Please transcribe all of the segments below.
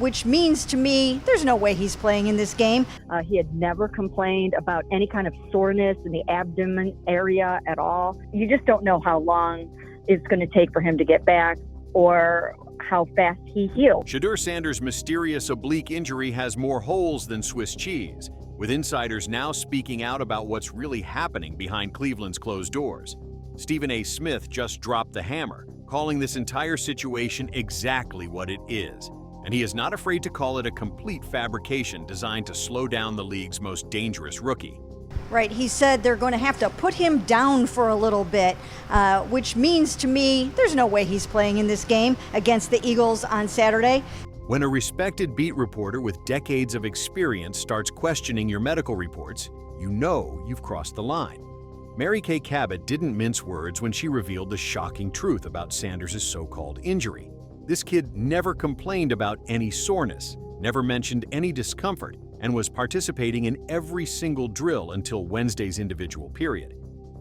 which means to me, there's no way he's playing in this game. He had never complained about any kind of soreness in the abdomen area at all. You just don't know how long it's going to take for him to get back or how fast he heals. Shedeurs Sanders' mysterious oblique injury has more holes than Swiss cheese, with insiders now speaking out about what's really happening behind Cleveland's closed doors. Stephen A. Smith just dropped the hammer, calling this entire situation exactly what it is. And he is not afraid to call it a complete fabrication designed to slow down the league's most dangerous rookie. Right, he said they're going to have to put him down for a little bit, which means to me, there's no way he's playing in this game against the Eagles on Saturday. When a respected beat reporter with decades of experience starts questioning your medical reports, you know you've crossed the line. Mary Kay Cabot didn't mince words when she revealed the shocking truth about Sanders' so-called injury. This kid never complained about any soreness, never mentioned any discomfort, and was participating in every single drill until Wednesday's individual period.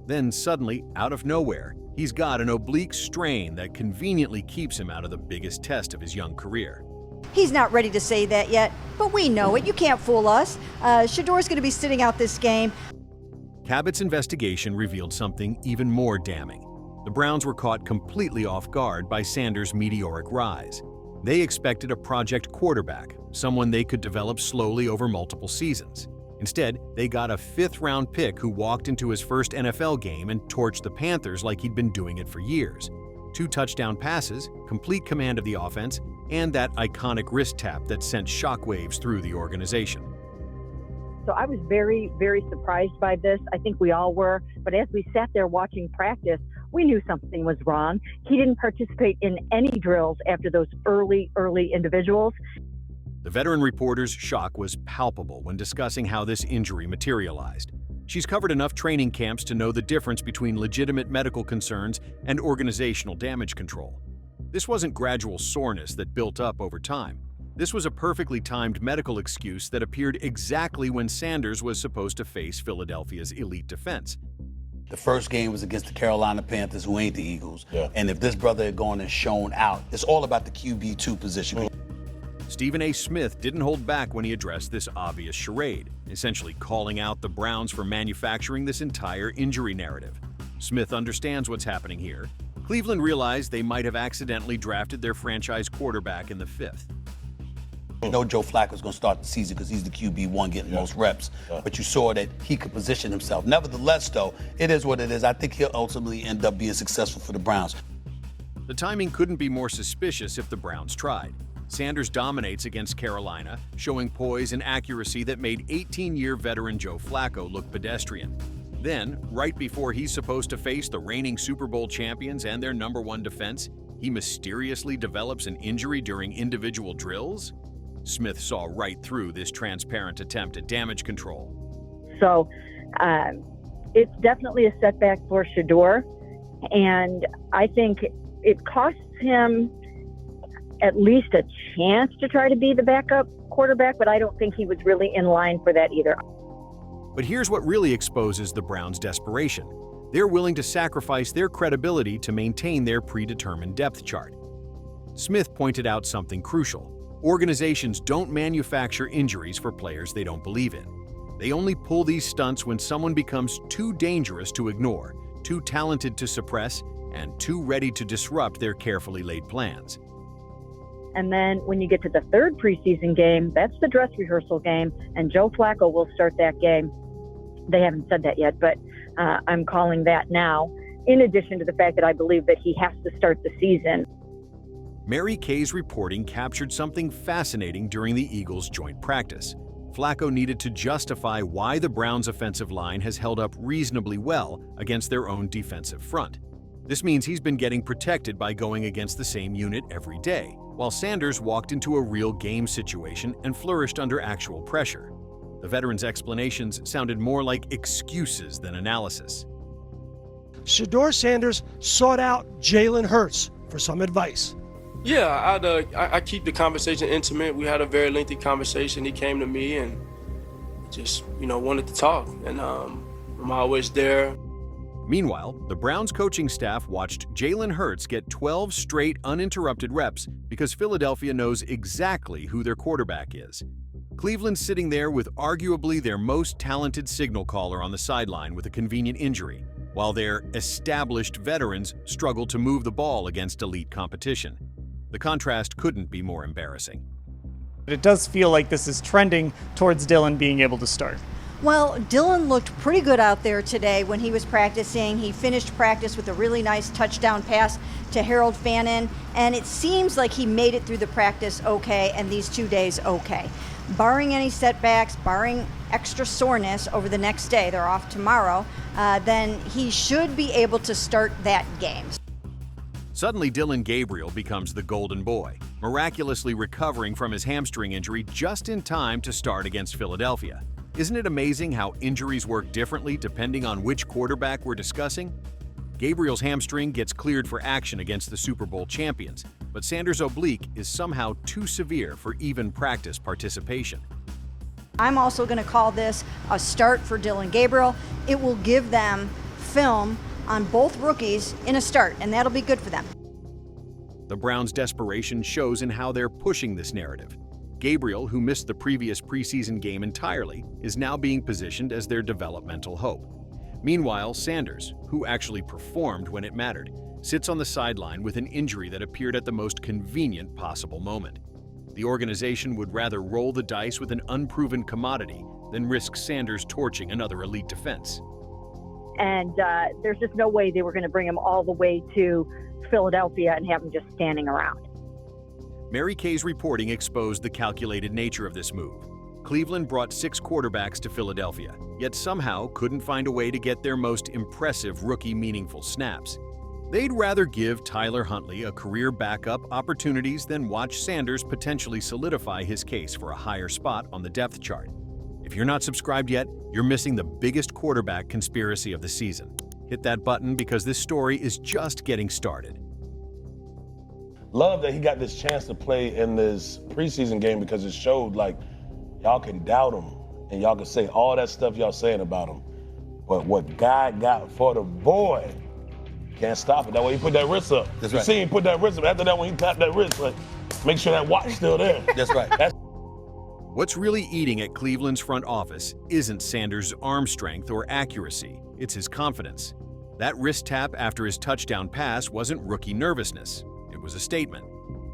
Then suddenly, out of nowhere, he's got an oblique strain that conveniently keeps him out of the biggest test of his young career. He's not ready to say that yet, but we know it. You can't fool us. Shedeurs going to be sitting out this game. Cabot's investigation revealed something even more damning. The Browns were caught completely off guard by Sanders' meteoric rise. They expected a project quarterback, someone they could develop slowly over multiple seasons. Instead, they got a fifth-round pick who walked into his first NFL game and torched the Panthers like he'd been doing it for years. 2 touchdown passes, complete command of the offense, and that iconic wrist tap that sent shockwaves through the organization. So I was very, very surprised by this. I think we all were. But as we sat there watching practice, we knew something was wrong. He didn't participate in any drills after those early individuals. The veteran reporter's shock was palpable when discussing how this injury materialized. She's covered enough training camps to know the difference between legitimate medical concerns and organizational damage control. This wasn't gradual soreness that built up over time. This was a perfectly timed medical excuse that appeared exactly when Sanders was supposed to face Philadelphia's elite defense. The first game was against the Carolina Panthers, who ain't the Eagles. Yeah. And if this brother had gone and shown out, it's all about the QB2 position. Stephen A. Smith didn't hold back when he addressed this obvious charade, essentially calling out the Browns for manufacturing this entire injury narrative. Smith understands what's happening here. Cleveland realized they might have accidentally drafted their franchise quarterback in the 5th. You know Joe Flacco's going to start the season because he's the QB1 getting most reps. But you saw that he could position himself. Nevertheless, though, it is what it is. I think he'll ultimately end up being successful for the Browns. The timing couldn't be more suspicious if the Browns tried. Sanders dominates against Carolina, showing poise and accuracy that made 18-year veteran Joe Flacco look pedestrian. Then, right before he's supposed to face the reigning Super Bowl champions and their #1 defense, he mysteriously develops an injury during individual drills? Smith saw right through this transparent attempt at damage control. So it's definitely a setback for Shedeurs, and I think it costs him at least a chance to try to be the backup quarterback, but I don't think he was really in line for that either. But here's what really exposes the Browns' desperation. They're willing to sacrifice their credibility to maintain their predetermined depth chart. Smith pointed out something crucial. Organizations don't manufacture injuries for players they don't believe in. They only pull these stunts when someone becomes too dangerous to ignore, too talented to suppress, and too ready to disrupt their carefully laid plans. And then when you get to the 3rd preseason game, that's the dress rehearsal game, and Joe Flacco will start that game. They haven't said that yet, but I'm calling that now, in addition to the fact that I believe that he has to start the season. Mary Kay's reporting captured something fascinating during the Eagles' joint practice. Flacco needed to justify why the Browns' offensive line has held up reasonably well against their own defensive front. This means he's been getting protected by going against the same unit every day, while Sanders walked into a real game situation and flourished under actual pressure. The veteran's explanations sounded more like excuses than analysis. Shedeurs Sanders sought out Jalen Hurts for some advice. Yeah, I keep the conversation intimate. We had a very lengthy conversation. He came to me and just, wanted to talk. And I'm always there. Meanwhile, the Browns coaching staff watched Jalen Hurts get 12 straight uninterrupted reps because Philadelphia knows exactly who their quarterback is. Cleveland's sitting there with arguably their most talented signal caller on the sideline with a convenient injury, while their established veterans struggle to move the ball against elite competition. The contrast couldn't be more embarrassing. It does feel like this is trending towards Dylan being able to start. Well, Dylan looked pretty good out there today when he was practicing. He finished practice with a really nice touchdown pass to Harold Fannin, and it seems like he made it through the practice okay and these 2 days okay. Barring any setbacks, barring extra soreness over the next day, they're off tomorrow, then he should be able to start that game. Suddenly, Dylan Gabriel becomes the golden boy, miraculously recovering from his hamstring injury just in time to start against Philadelphia. Isn't it amazing how injuries work differently depending on which quarterback we're discussing? Gabriel's hamstring gets cleared for action against the Super Bowl champions, but Sanders' oblique is somehow too severe for even practice participation. I'm also going to call this a start for Dylan Gabriel. It will give them film on both rookies in a start, and that'll be good for them. The Browns' desperation shows in how they're pushing this narrative. Gabriel, who missed the previous preseason game entirely, is now being positioned as their developmental hope. Meanwhile, Sanders, who actually performed when it mattered, sits on the sideline with an injury that appeared at the most convenient possible moment. The organization would rather roll the dice with an unproven commodity than risk Sanders torching another elite defense. And there's just no way they were going to bring him all the way to Philadelphia and have him just standing around. Mary Kay's reporting exposed the calculated nature of this move. Cleveland brought 6 quarterbacks to Philadelphia, yet somehow couldn't find a way to get their most impressive rookie meaningful snaps. They'd rather give Tyler Huntley a career backup opportunities than watch Sanders potentially solidify his case for a higher spot on the depth chart. If you're not subscribed yet, you're missing the biggest quarterback conspiracy of the season. Hit that button because this story is just getting started. Love that he got this chance to play in this preseason game because it showed like y'all can doubt him and y'all can say all that stuff y'all saying about him. But what God got for the boy, can't stop it. That way he put that wrist up. That's you right. see him put that wrist up. After that, when he tapped that wrist, like, make sure that watch still there. That's right. What's really eating at Cleveland's front office isn't Sanders' arm strength or accuracy, it's his confidence. That wrist tap after his touchdown pass wasn't rookie nervousness, it was a statement.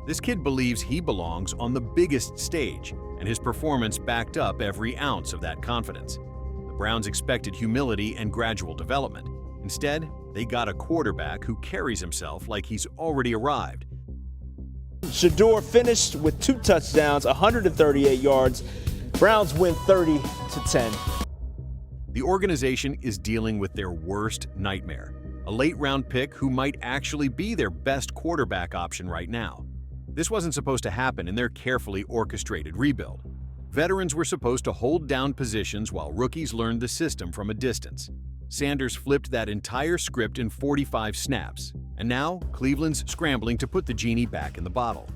This kid believes he belongs on the biggest stage, and his performance backed up every ounce of that confidence. The Browns expected humility and gradual development. Instead, they got a quarterback who carries himself like he's already arrived. Shedeurs finished with 2 touchdowns, 138 yards. Browns win 30-10. The organization is dealing with their worst nightmare, a late-round pick who might actually be their best quarterback option right now. This wasn't supposed to happen in their carefully orchestrated rebuild. Veterans were supposed to hold down positions while rookies learned the system from a distance. Sanders flipped that entire script in 45 snaps, and now Cleveland's scrambling to put the genie back in the bottle.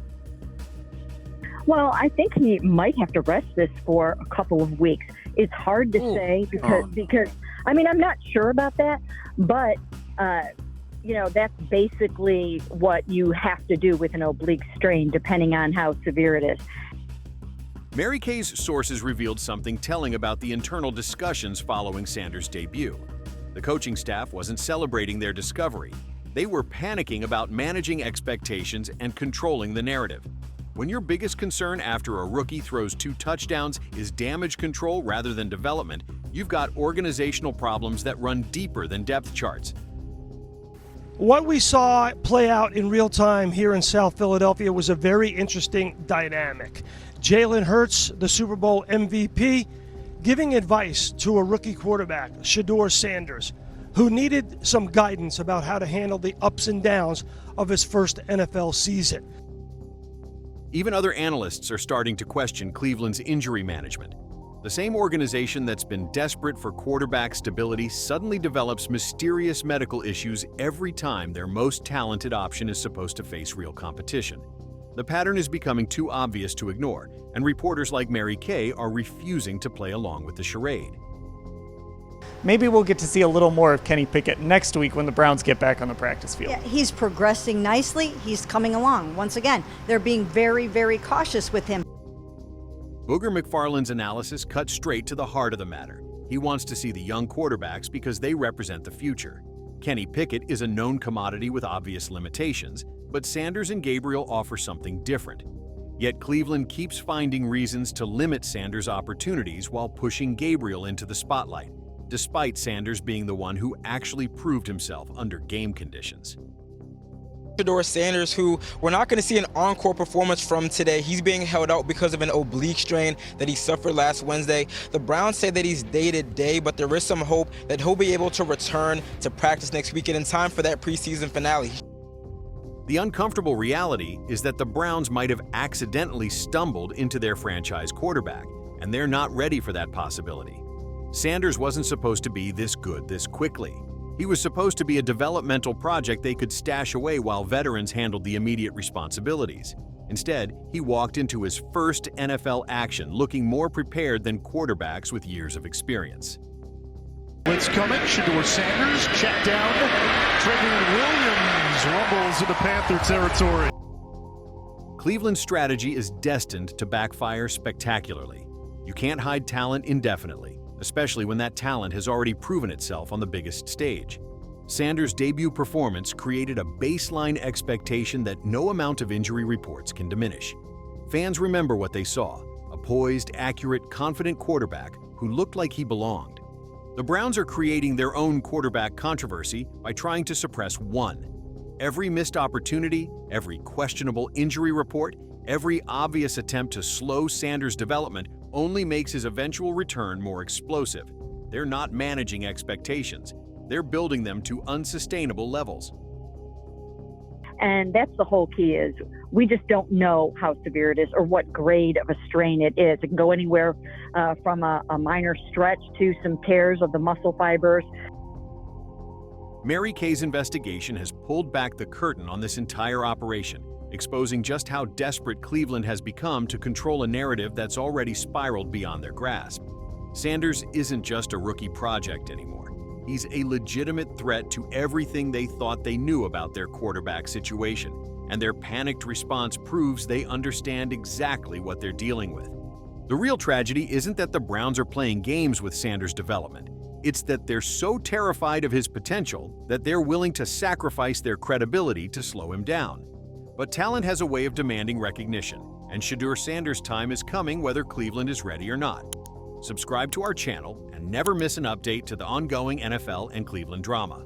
Well, I think he might have to rest this for a couple of weeks. It's hard to say because I mean, I'm not sure about that, but that's basically what you have to do with an oblique strain, depending on how severe it is. Mary Kay's sources revealed something telling about the internal discussions following Sanders' debut. The coaching staff wasn't celebrating their discovery. They were panicking about managing expectations and controlling the narrative. When your biggest concern after a rookie throws 2 touchdowns is damage control rather than development, you've got organizational problems that run deeper than depth charts. What we saw play out in real time here in South Philadelphia was a very interesting dynamic. Jalen Hurts, the Super Bowl MVP, giving advice to a rookie quarterback, Shedeurs Sanders, who needed some guidance about how to handle the ups and downs of his first NFL season. Even other analysts are starting to question Cleveland's injury management. The same organization that's been desperate for quarterback stability suddenly develops mysterious medical issues every time their most talented option is supposed to face real competition. The pattern is becoming too obvious to ignore, and reporters like Mary Kay are refusing to play along with the charade. maybe we'll get to see a little more of Kenny Pickett next week when the Browns get back on the practice field. Yeah, he's progressing nicely. He's coming along. Once again, they're being very, very cautious with him. Booger McFarland's analysis cut straight to the heart of the matter. He wants to see the young quarterbacks because they represent the future. Kenny Pickett is a known commodity with obvious limitations, but Sanders and Gabriel offer something different. Yet Cleveland keeps finding reasons to limit Sanders' opportunities while pushing Gabriel into the spotlight, despite Sanders being the one who actually proved himself under game conditions. Shedeurs Sanders, who we're not going to see an encore performance from today. He's being held out because of an oblique strain that he suffered last Wednesday. The Browns say that he's day-to-day, but there is some hope that he'll be able to return to practice next weekend in time for that preseason finale. The uncomfortable reality is that the Browns might have accidentally stumbled into their franchise quarterback, and they're not ready for that possibility. Sanders wasn't supposed to be this good this quickly. He was supposed to be a developmental project they could stash away while veterans handled the immediate responsibilities. Instead, he walked into his first NFL action looking more prepared than quarterbacks with years of experience. Blitz coming, Shedeurs Sanders, check down, Trayvon Williams rumbles into Panther territory. Cleveland's strategy is destined to backfire spectacularly. You can't hide talent indefinitely, especially when that talent has already proven itself on the biggest stage. Sanders' debut performance created a baseline expectation that no amount of injury reports can diminish. Fans remember what they saw, a poised, accurate, confident quarterback who looked like he belonged. The Browns are creating their own quarterback controversy by trying to suppress one. Every missed opportunity, every questionable injury report, every obvious attempt to slow Sanders' development only makes his eventual return more explosive. They're not managing expectations. They're building them to unsustainable levels. And that's the whole key is we just don't know how severe it is or what grade of a strain it is. It can go anywhere from a minor stretch to some tears of the muscle fibers. Mary Kay's investigation has pulled back the curtain on this entire operation, exposing just how desperate Cleveland has become to control a narrative that's already spiraled beyond their grasp. Sanders isn't just a rookie project anymore. He's a legitimate threat to everything they thought they knew about their quarterback situation, and their panicked response proves they understand exactly what they're dealing with. The real tragedy isn't that the Browns are playing games with Sanders' development. It's that they're so terrified of his potential that they're willing to sacrifice their credibility to slow him down. But talent has a way of demanding recognition, and Shedeurs Sanders' time is coming whether Cleveland is ready or not. Subscribe to our channel and never miss an update to the ongoing NFL and Cleveland drama.